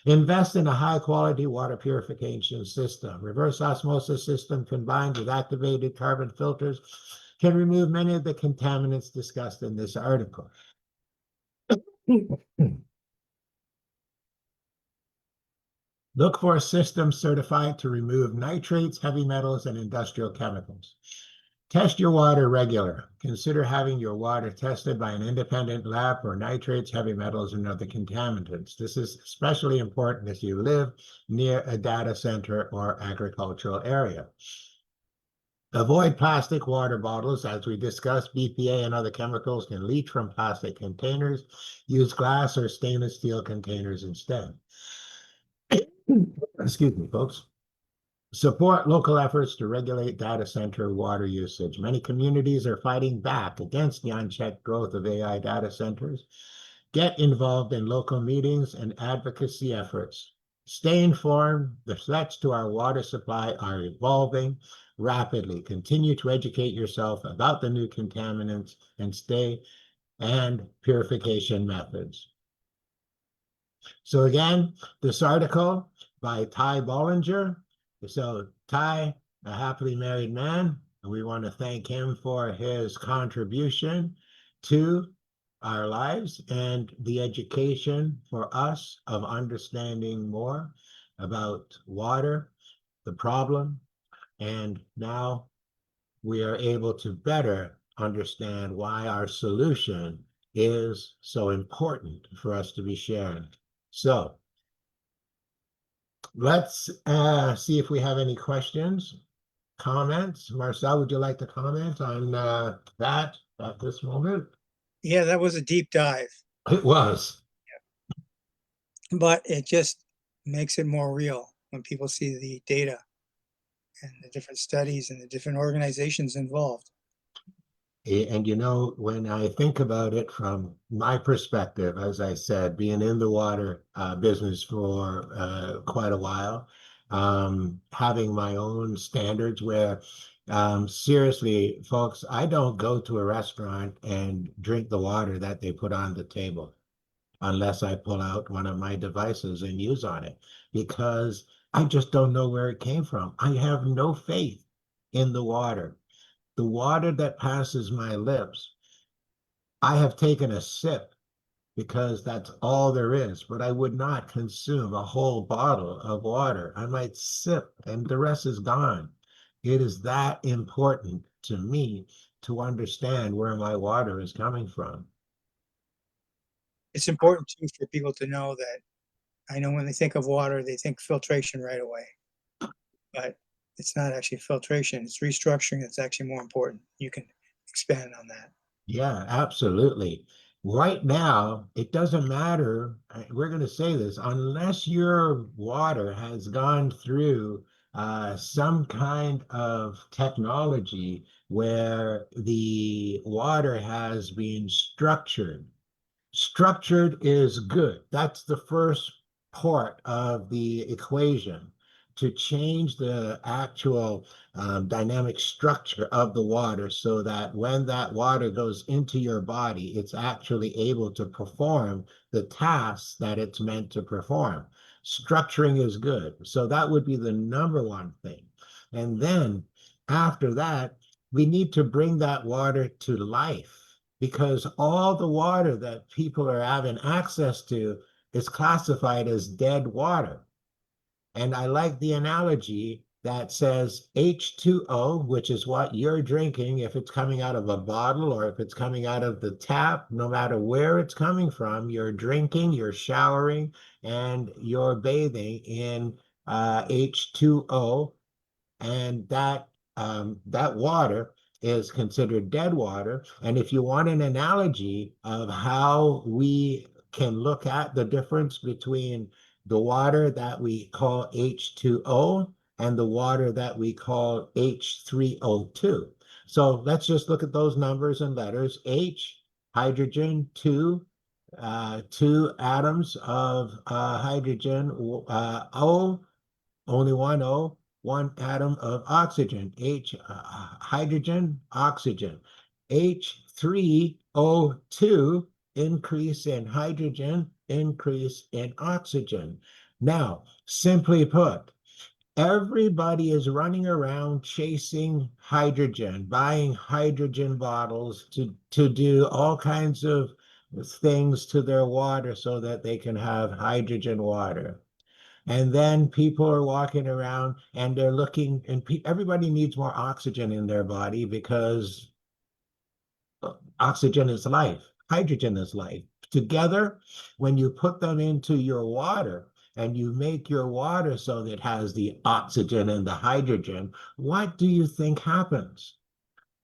Invest in a high-quality water purification system. Reverse osmosis system combined with activated carbon filters can remove many of the contaminants discussed in this article. Look for a system certified to remove nitrates, heavy metals, and industrial chemicals. Test your water regularly. Consider having your water tested by an independent lab for nitrates, heavy metals, and other contaminants. This is especially important if you live near a data center or agricultural area. Avoid plastic water bottles. As we discussed, BPA and other chemicals can leach from plastic containers. Use glass or stainless steel containers instead. Excuse me, folks. Support local efforts to regulate data center water usage. Many communities are fighting back against the unchecked growth of AI data centers. Get involved in local meetings and advocacy efforts. Stay informed. The threats to our water supply are evolving rapidly. Continue to educate yourself about the new contaminants and purification methods. So again, this article by Ty Bollinger. So Ty, a happily married man, and we want to thank him for his contribution to our lives and the education for us of understanding more about water, the problem, and now we are able to better understand why our solution is so important for us to be sharing. So let's see if we have any questions, comments. Marcel, would you like to comment on that at this moment? Yeah, that was a deep dive, It was. but it just makes it more real when people see the data and the different studies and the different organizations involved. And you know, when I think about it from my perspective, as I said, being in the water business for quite a while, having my own standards where seriously, folks, I don't go to a restaurant and drink the water that they put on the table unless I pull out one of my devices and use on it because I just don't know where it came from. I have no faith in the water. The water that passes my lips, I have taken a sip because that's all there is, but I would not consume a whole bottle of water. I might sip and the rest is gone. It is that important to me to understand where my water is coming from. It's important too for people to know that I know when they think of water, they think filtration right away, but it's not actually filtration, it's restructuring that's actually more important. You can expand on that. Yeah, absolutely. Right now, it doesn't matter. We're going to say this unless your water has gone through some kind of technology where the water has been structured. Structured is good. That's the first part of the equation to change the actual dynamic structure of the water so that when that water goes into your body, it's actually able to perform the tasks that it's meant to perform. Structuring is good. So that would be the number one thing. And then after that, we need to bring that water to life because all the water that people are having access to is classified as dead water. And I like the analogy that says H2O, which is what you're drinking, if it's coming out of a bottle or if it's coming out of the tap, no matter where it's coming from, you're drinking, you're showering, and you're bathing in H2O, and that water is considered dead water. And if you want an analogy of how we can look at the difference between the water that we call H2O and the water that we call H3O2. So let's just look at those numbers and letters. H, hydrogen, two atoms of hydrogen, O, only one O, one atom of oxygen, H, hydrogen, oxygen. H3O2, increase in hydrogen, increase in oxygen. Now, simply put, everybody is running around chasing hydrogen, buying hydrogen bottles to do all kinds of things to their water so that they can have hydrogen water. And then people are walking around and they're looking, and everybody needs more oxygen in their body because oxygen is life, hydrogen is life. Together, when you put them into your water and you make your water so that it has the oxygen and the hydrogen, what do you think happens?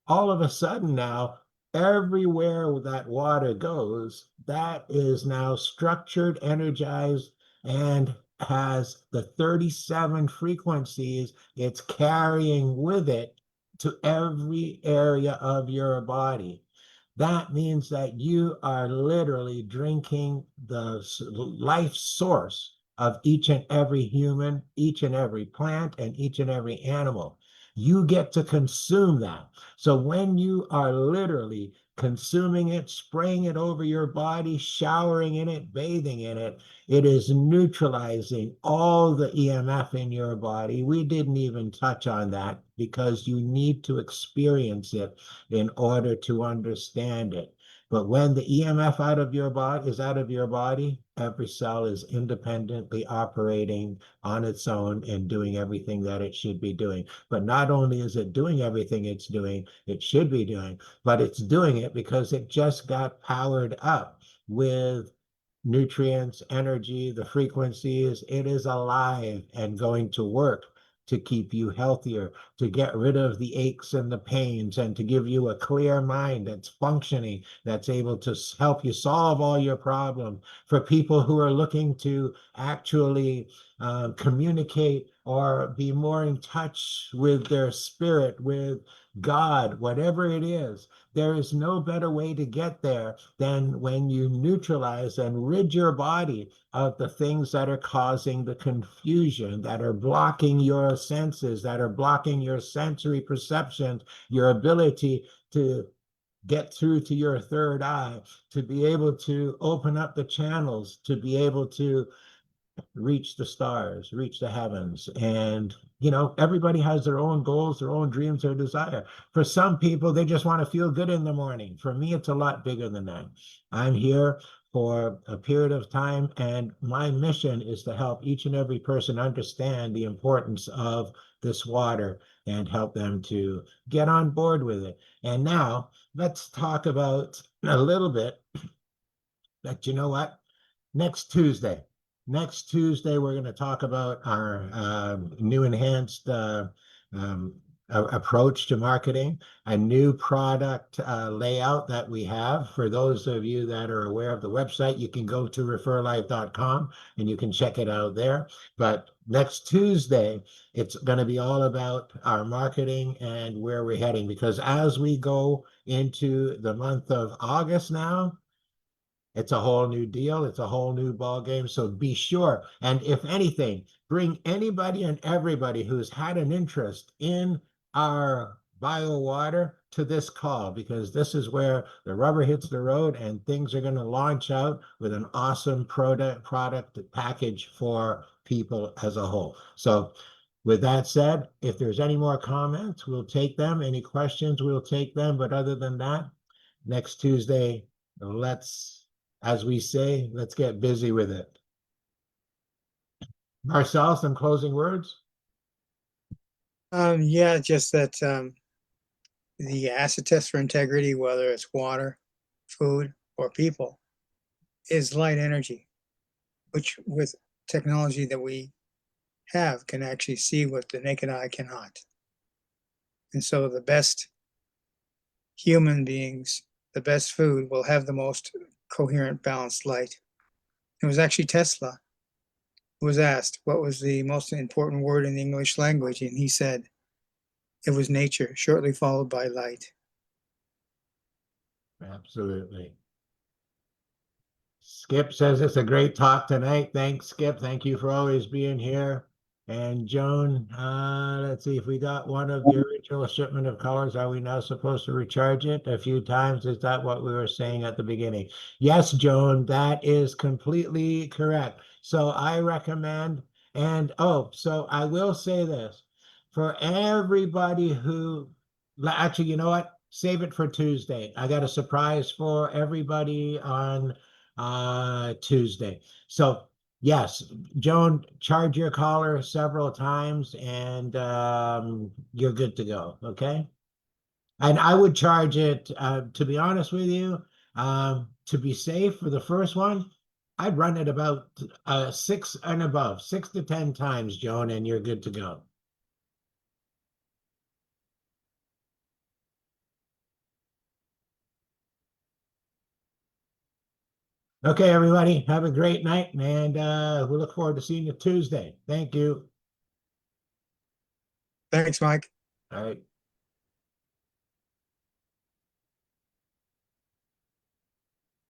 All of a sudden now, everywhere that water goes, that is now structured, energized, and has the 37 frequencies it's carrying with it to every area of your body. That means that you are literally drinking the life source of each and every human, each and every plant, and each and every animal. You get to consume that. So when you are literally consuming it, spraying it over your body, showering in it, bathing in it, it is neutralizing all the EMF in your body. We didn't even touch on that because you need to experience it in order to understand it. But when the EMF out of your body is out of your body, every cell is independently operating on its own and doing everything that it should be doing. But not only is it doing everything it should be doing, but it's doing it because it just got powered up with nutrients, energy, the frequencies. It is alive and going to work to keep you healthier, to get rid of the aches and the pains, and to give you a clear mind that's functioning, that's able to help you solve all your problems. For people who are looking to actually communicate or be more in touch with their spirit, with God, whatever it is. There is no better way to get there than when you neutralize and rid your body of the things that are causing the confusion, that are blocking your senses, that are blocking your sensory perception, your ability to get through to your third eye, to be able to open up the channels, to be able to reach the stars, reach the heavens. And, everybody has their own goals, their own dreams, their desire. For some people, they just want to feel good in the morning. For me, it's a lot bigger than that. I'm here for a period of time, and my mission is to help each and every person understand the importance of this water and help them to get on board with it. And now let's talk about a little bit that, you know what? Next Tuesday. Next Tuesday, we're going to talk about our new enhanced approach to marketing, a new product layout that we have. For those of you that are aware of the website, you can go to referlife.com and you can check it out there. But next Tuesday, it's going to be all about our marketing and where we're heading, because as we go into the month of August now, it's a whole new deal. It's a whole new ball game. So be sure. And if anything, bring anybody and everybody who's had an interest in our bio water to this call, because this is where the rubber hits the road and things are going to launch out with an awesome product package for people as a whole. So with that said, if there's any more comments, we'll take them. Any questions, we'll take them. But other than that, next Tuesday, as we say, let's get busy with it. Marcel, some closing words? Yeah, just that the acid test for integrity, whether it's water, food, or people, is light energy, which with technology that we have can actually see what the naked eye cannot. And so the best human beings, the best food will have the most coherent, balanced light. It was actually Tesla who was asked what was the most important word in the English language, and he said it was nature, shortly followed by light. Absolutely. Skip says it's a great talk tonight. Thanks, Skip. Thank you for always being here. And Joan, let's see if we got one of the original shipment of colors. Are we now supposed to recharge it a few times? Is that what we were saying at the beginning? Yes, Joan, that is completely correct. So I recommend, so I will say this for everybody who, actually, you know what? Save it for Tuesday. I got a surprise for everybody on Tuesday. So yes, Joan, charge your caller several times and you're good to go. Okay. And I would charge it, to be honest with you, to be safe for the first one, I'd run it about 6 and above, 6 to 10 times, Joan, and you're good to go. Okay, everybody, have a great night, and we look forward to seeing you Tuesday. Thank you. Thanks, Mike. All right.